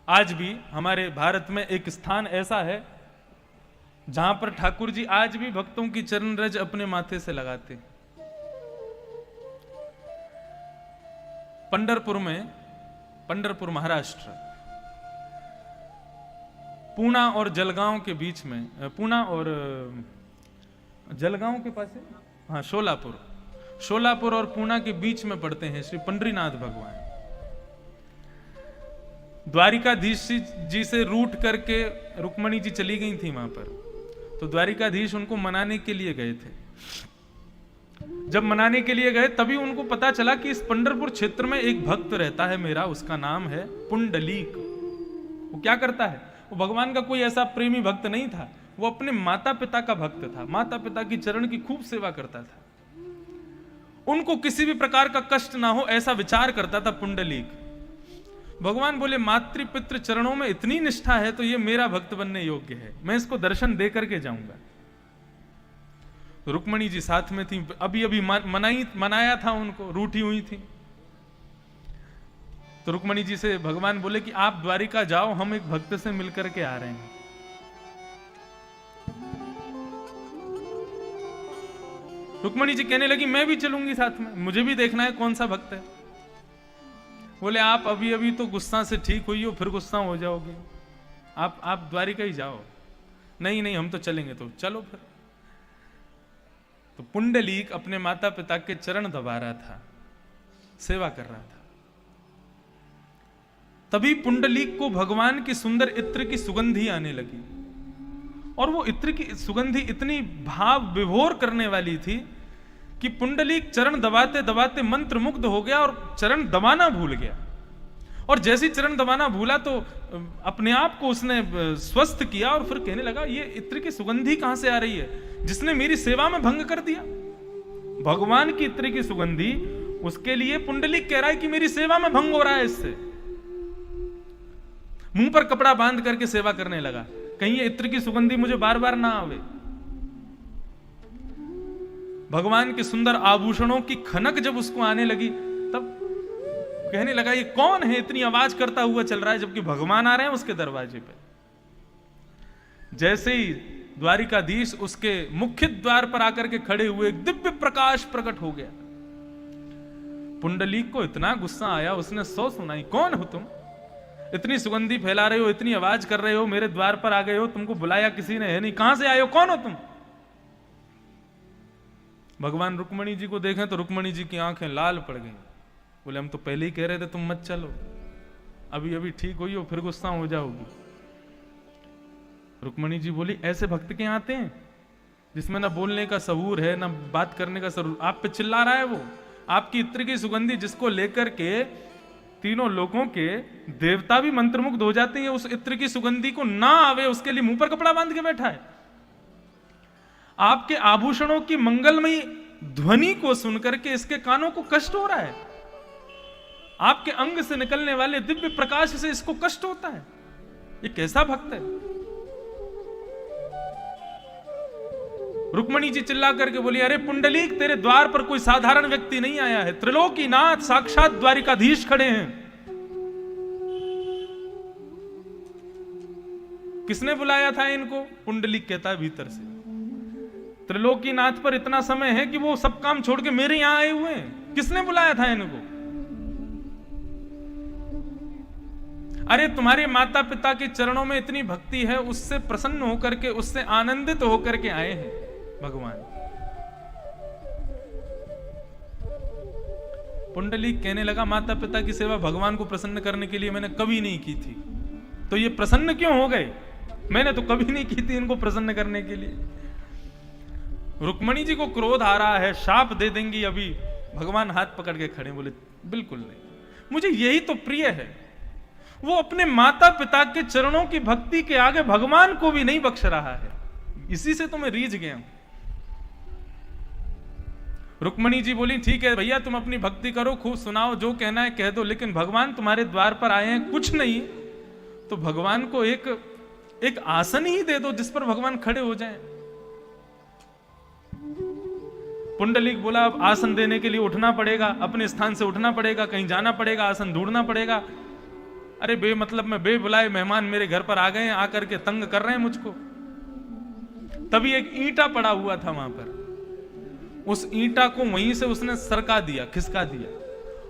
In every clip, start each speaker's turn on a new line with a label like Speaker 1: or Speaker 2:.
Speaker 1: आज भी हमारे भारत में एक स्थान ऐसा है जहां पर ठाकुर जी आज भी भक्तों की चरण रज अपने माथे से लगाते हैं। पंढरपुर महाराष्ट्र, पूना और जलगांव के बीच में, पूना और जलगांव के पास है, हाँ शोलापुर और पूना के बीच में पड़ते हैं श्री पंडरीनाथ भगवान। द्वारिकाधीश जी से रूठ करके रुक्मणी जी चली गई थी वहां पर, तो द्वारिकाधीश उनको मनाने के लिए गए थे। जब मनाने के लिए गए तभी उनको पता चला कि इस पंढरपुर क्षेत्र में एक भक्त रहता है मेरा, उसका नाम है पुंडलीक। वो क्या करता है? वो भगवान का कोई ऐसा प्रेमी भक्त नहीं था, वो अपने माता पिता का भक्त था, माता पिता की चरण की खूब सेवा करता था, उनको किसी भी प्रकार का कष्ट ना हो ऐसा विचार करता था पुंडलीक। भगवान बोले मातृ पितृ चरणों में इतनी निष्ठा है तो ये मेरा भक्त बनने योग्य है, मैं इसको दर्शन दे करके जाऊंगा। रुक्मणी जी साथ में थी, अभी अभी मनाया था उनको, रूठी हुई थी। तो रुक्मणी जी से भगवान बोले कि आप द्वारिका जाओ, हम एक भक्त से मिलकर के आ रहे हैं। रुक्मणी जी कहने लगी मैं भी चलूंगी साथ में, मुझे भी देखना है कौन सा भक्त है। बोले आप अभी अभी तो गुस्सा से ठीक हुई हो, फिर गुस्सा हो जाओगे, आप द्वारिका ही जाओ। नहीं हम तो चलेंगे। तो चलो फिर। तो पुंडलीक अपने माता पिता के चरण दबा रहा था, सेवा कर रहा था। तभी पुंडलीक को भगवान की सुंदर इत्र की सुगंधी आने लगी, और वो इत्र की सुगंधी इतनी भाव विभोर करने वाली थी कि पुंडलीक चरण दबाते दबाते मंत्र मुग्ध हो गया और चरण दबाना भूल गया। और जैसी चरण दबाना भूला तो अपने आप को उसने स्वस्थ किया और फिर कहने लगा ये इत्र की सुगंधी कहां से आ रही है, जिसने मेरी सेवा में भंग कर दिया। भगवान की इत्र की सुगंधी, उसके लिए पुंडलीक कह रहा है कि मेरी सेवा में भंग हो रहा है इससे। मुंह पर कपड़ा बांध करके सेवा करने लगा, कहीं ये इत्र की सुगंधी मुझे बार बार ना आवे। भगवान के सुंदर आभूषणों की खनक जब उसको आने लगी तब कहने लगा ये कौन है, इतनी आवाज करता हुआ चल रहा है, जबकि भगवान आ रहे हैं उसके दरवाजे पे। जैसे ही द्वारिकाधीश उसके मुख्य द्वार पर आकर के खड़े हुए, एक दिव्य प्रकाश प्रकट हो गया। पुंडलीक को इतना गुस्सा आया, उसने 100 सुनाई, कौन हो तुम, इतनी सुगंधी फैला रहे हो, इतनी आवाज कर रहे हो, मेरे द्वार पर आ गए हो, तुमको बुलाया किसी ने है नहीं, कहां से आए हो, कौन हो तुम। भगवान रुक्मणी जी को देखें तो रुक्मणी जी की आंखें लाल पड़ गई। बोले हम तो पहले ही कह रहे थे तुम मत चलो, अभी अभी ठीक हुई हो फिर गुस्सा हो जाओगी। रुक्मणी जी बोली ऐसे भक्त के आते हैं जिसमें ना बोलने का सहूर है ना बात करने का सहूर, आप पे चिल्ला रहा है वो। आपकी इत्र की सुगंधी जिसको लेकर के तीनों लोगों के देवता भी मंत्रमुग्ध हो जाते हैं, उस इत्र की सुगंधी को ना आवे उसके लिए मुंह पर कपड़ा बांध के बैठा है। आपके आभूषणों की मंगलमयी ध्वनि को सुनकर के इसके कानों को कष्ट हो रहा है, आपके अंग से निकलने वाले दिव्य प्रकाश से इसको कष्ट होता है। ये कैसा भक्त है। रुक्मणी जी चिल्ला करके बोली अरे पुंडलीक, तेरे द्वार पर कोई साधारण व्यक्ति नहीं आया है, त्रिलोकीनाथ साक्षात द्वारिकाधीश खड़े हैं। किसने बुलाया था इनको? पुंडलीक कहता है भीतर से। त्रिलोकीनाथ पर इतना समय है कि वो सब काम छोड़ के मेरे यहां आए हुए हैं, किसने बुलाया था इनको? अरे तुम्हारे माता पिता के चरणों में इतनी भक्ति है, उससे प्रसन्न होकर के, उससे आनंदित होकर के आए हैं भगवान। पुंडलीक कहने लगा माता पिता की सेवा भगवान को प्रसन्न करने के लिए मैंने कभी नहीं की थी, तो ये प्रसन्न क्यों हो गए? मैंने तो कभी नहीं की थी इनको प्रसन्न करने के लिए। रुक्मणी जी को क्रोध आ रहा है, शाप दे देंगी अभी। भगवान हाथ पकड़ के खड़े, बोले बिल्कुल नहीं, मुझे यही तो प्रिय है। वो अपने माता पिता के चरणों की भक्ति के आगे भगवान को भी नहीं बख्श रहा है, इसी से तो मैं रीझ गया हूं। रुक्मणी जी बोली ठीक है भैया, तुम अपनी भक्ति करो, खूब सुनाओ, जो कहना है कह दो, लेकिन भगवान तुम्हारे द्वार पर आए हैं, कुछ नहीं तो भगवान को एक आसन ही दे दो जिस पर भगवान खड़े हो जाएं। पुंडलीक बोला अब आसन देने के लिए उठना पड़ेगा, अपने स्थान से उठना पड़ेगा, कहीं जाना पड़ेगा, आसन ढूंढना पड़ेगा। अरे बे मतलब में बे बुलाए मेहमान मेरे घर पर आ गए हैं, आकर के तंग कर रहे हैं मुझको। तभी एक ईंटा पड़ा हुआ था वहां पर, उस ईंटा को वहीं से उसने सरका दिया, खिसका दिया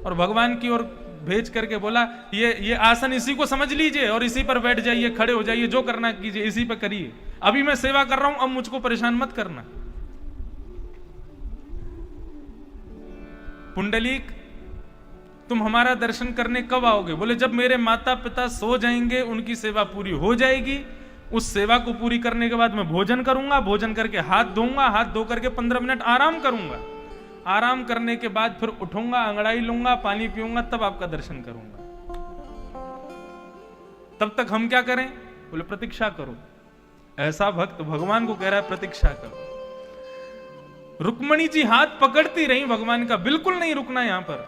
Speaker 1: और भगवान की ओर भेज करके बोला ये आसन इसी को समझ लीजिए और इसी पर बैठ जाइए, खड़े हो जाइए, जो करना कीजिए, इसी पर करिए, अभी मैं सेवा कर रहा हूं, अब मुझको परेशान मत करना। पुंडलीक तुम हमारा दर्शन करने कब आओगे? बोले जब मेरे माता पिता सो जाएंगे, उनकी सेवा पूरी हो जाएगी, उस सेवा को पूरी करने के बाद मैं भोजन करूंगा, भोजन करके हाथ धोऊंगा, हाथ धो करके 15 मिनट आराम करूंगा, आराम करने के बाद फिर उठूंगा, अंगड़ाई लूंगा, पानी पीऊंगा, तब आपका दर्शन करूंगा। तब तक हम क्या करें? बोले प्रतीक्षा करो। ऐसा भक्त भगवान को कह रहा है प्रतीक्षा करो। रुक्मणी जी हाथ पकड़ती रही भगवान का, बिल्कुल नहीं रुकना यहां पर,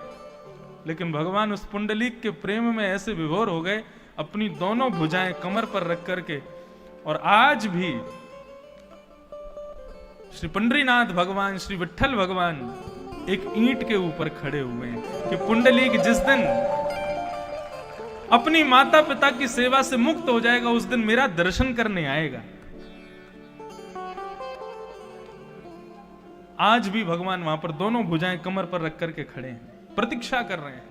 Speaker 1: लेकिन भगवान उस पुंडलीक के प्रेम में ऐसे विभोर हो गए, अपनी दोनों भुजाएं कमर पर रख करके। और आज भी श्री पंडरीनाथ भगवान, श्री विट्ठल भगवान एक ईंट के ऊपर खड़े हुए हैं कि पुंडलीक जिस दिन अपनी माता पिता की सेवा से मुक्त हो जाएगा, उस दिन मेरा दर्शन करने आएगा। आज भी भगवान वहां पर दोनों भुजाएं कमर पर रख करके खड़े हैं, प्रतीक्षा कर रहे हैं,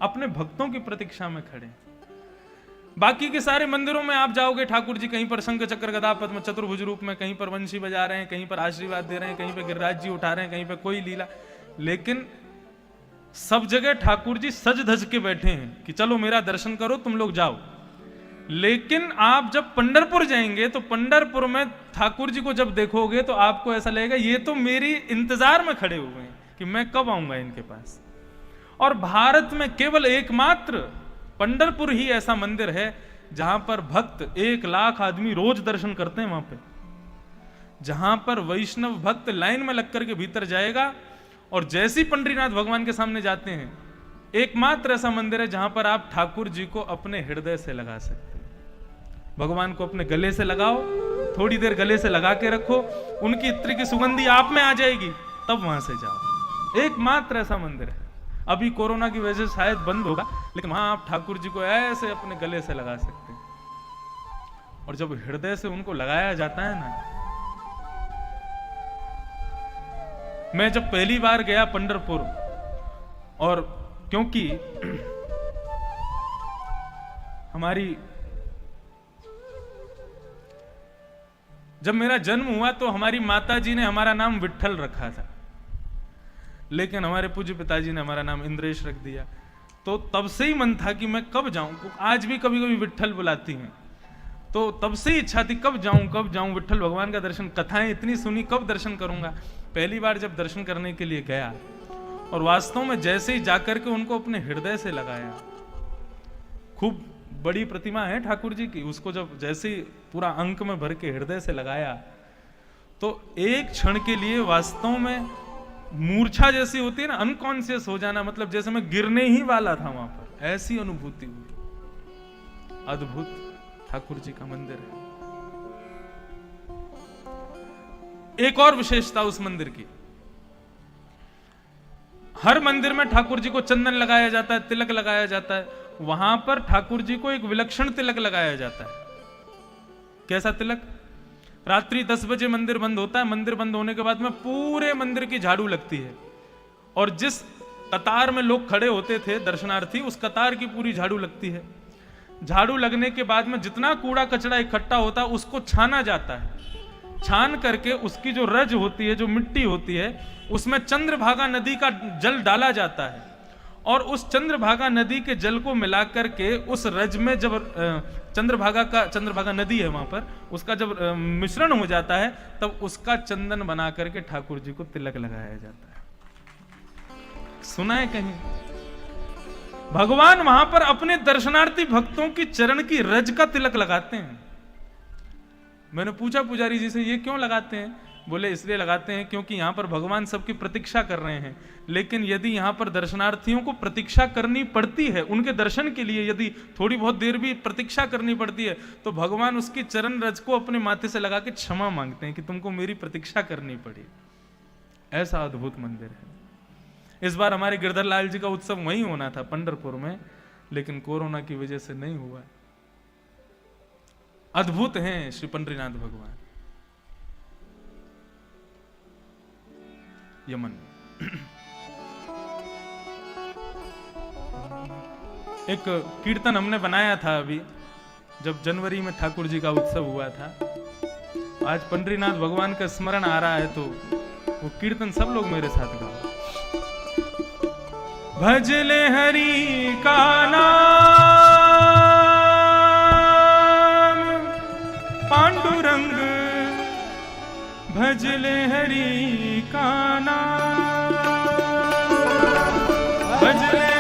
Speaker 1: अपने भक्तों की प्रतीक्षा में खड़े हैं। बाकी के सारे मंदिरों में आप जाओगे, ठाकुर जी कहीं पर शंख चक्र गदा पद्म चतुर्भुज रूप में, कहीं पर वंशी बजा रहे हैं, कहीं पर आशीर्वाद दे रहे हैं, कहीं पर गिरिराज जी उठा रहे हैं, कहीं पर कोई लीला, लेकिन सब जगह ठाकुर जी सज धज के बैठे हैं कि चलो मेरा दर्शन करो, तुम लोग जाओ। लेकिन आप जब पंढरपुर जाएंगे तो पंढरपुर में ठाकुर जी को जब देखोगे तो आपको ऐसा लगेगा ये तो मेरी इंतजार में खड़े हुए हैं कि मैं कब आऊंगा इनके पास। और भारत में केवल एकमात्र पंढरपुर ही ऐसा मंदिर है जहां पर भक्त 1 लाख आदमी रोज दर्शन करते हैं। वहां पे जहां पर वैष्णव भक्त लाइन में लगकर के भीतर जाएगा और जैसे ही पंडरीनाथ भगवान के सामने जाते हैं, एकमात्र ऐसा मंदिर है जहां पर आप ठाकुर जी को अपने हृदय से लगा सकते हैं। भगवान को अपने गले से लगाओ, थोड़ी देर गले से लगा के रखो, उनकी इत्र की सुगंधी आप में आ जाएगी, तब वहां से जाओ। एकमात्र ऐसा मंदिर है। अभी कोरोना की वजह से शायद बंद होगा, लेकिन वहां आप ठाकुर जी को ऐसे अपने गले से लगा सकते हैं। और जब हृदय से उनको लगाया जाता है ना, मैं जब पहली बार गया पंढरपुर, और क्योंकि हमारी जब मेरा जन्म हुआ तो हमारी माता जी ने हमारा नाम विट्ठल रखा था, लेकिन हमारे पूज्य पिताजी ने हमारा नाम इंद्रेश रख दिया। तो तब से ही मन था कि मैं कब जाऊं। आज भी कभी कभी विट्ठल बुलाती हैं, तो तब से ही इच्छा थी कब जाऊं विट्ठल भगवान का दर्शन। कथाएं इतनी सुनी, कब दर्शन करूंगा। पहली बार जब दर्शन करने के लिए गया और वास्तव में जैसे ही जाकर के उनको अपने हृदय से लगाया, खूब बड़ी प्रतिमा है ठाकुर जी की, उसको जब जैसे ही पूरा अंक में भर के हृदय से लगाया, तो एक क्षण के लिए वास्तव में मूर्छा जैसी होती है ना, अनकॉन्शियस हो जाना, मतलब जैसे मैं गिरने ही वाला था वहां पर, ऐसी अनुभूति हुई। अद्भुत ठाकुर जी का मंदिर है। एक और विशेषता उस मंदिर की, हर मंदिर में ठाकुर जी को चंदन लगाया जाता है, तिलक लगाया जाता है। वहां पर ठाकुर जी को एक विलक्षण तिलक लगाया जाता है। कैसा तिलक? रात्रि 10 बजे मंदिर बंद होता है, मंदिर बंद होने के बाद में पूरे मंदिर की झाड़ू लगती है, और जिस कतार में लोग खड़े होते थे दर्शनार्थी, उस कतार की पूरी झाड़ू लगती है। झाड़ू लगने के बाद में जितना कूड़ा कचरा इकट्ठा होता है उसको छाना जाता है। छान करके उसकी जो रज होती है, जो मिट्टी होती है, उसमें चंद्रभागा नदी का जल डाला जाता है, और उस चंद्रभागा नदी के जल को मिलाकर के उस रज में जब चंद्रभागा नदी है वहां पर, उसका जब मिश्रण हो जाता है, तब उसका चंदन बना करके ठाकुर जी को तिलक लगाया जाता है। सुना है कहीं? भगवान वहां पर अपने दर्शनार्थी भक्तों की चरण की रज का तिलक लगाते हैं। मैंने पूछा पुजारी जी से, ये क्यों लगाते हैं? बोले इसलिए लगाते हैं क्योंकि यहां पर भगवान सबकी प्रतीक्षा कर रहे हैं, लेकिन यदि यहां पर दर्शनार्थियों को प्रतीक्षा करनी पड़ती है, उनके दर्शन के लिए यदि थोड़ी बहुत देर भी प्रतीक्षा करनी पड़ती है, तो भगवान उसकी चरण रज को अपने माथे से लगा के क्षमा मांगते हैं कि तुमको मेरी प्रतीक्षा करनी पड़ी। ऐसा अद्भुत मंदिर है। इस बार हमारे गिरधर लाल जी का उत्सव वहीं होना था पंढरपुर में, लेकिन कोरोना की वजह से नहीं हुआ। अद्भुत हैं श्री पंडरीनाथ भगवान। यमन एक कीर्तन हमने बनाया था अभी, जब जनवरी में ठाकुर जी का उत्सव हुआ था। आज पंडरीनाथ भगवान का स्मरण आ रहा है तो वो कीर्तन सब लोग मेरे साथ गाओ। भजले हरि का नाम पांडुरंग, भजले हरि का नाम, भजले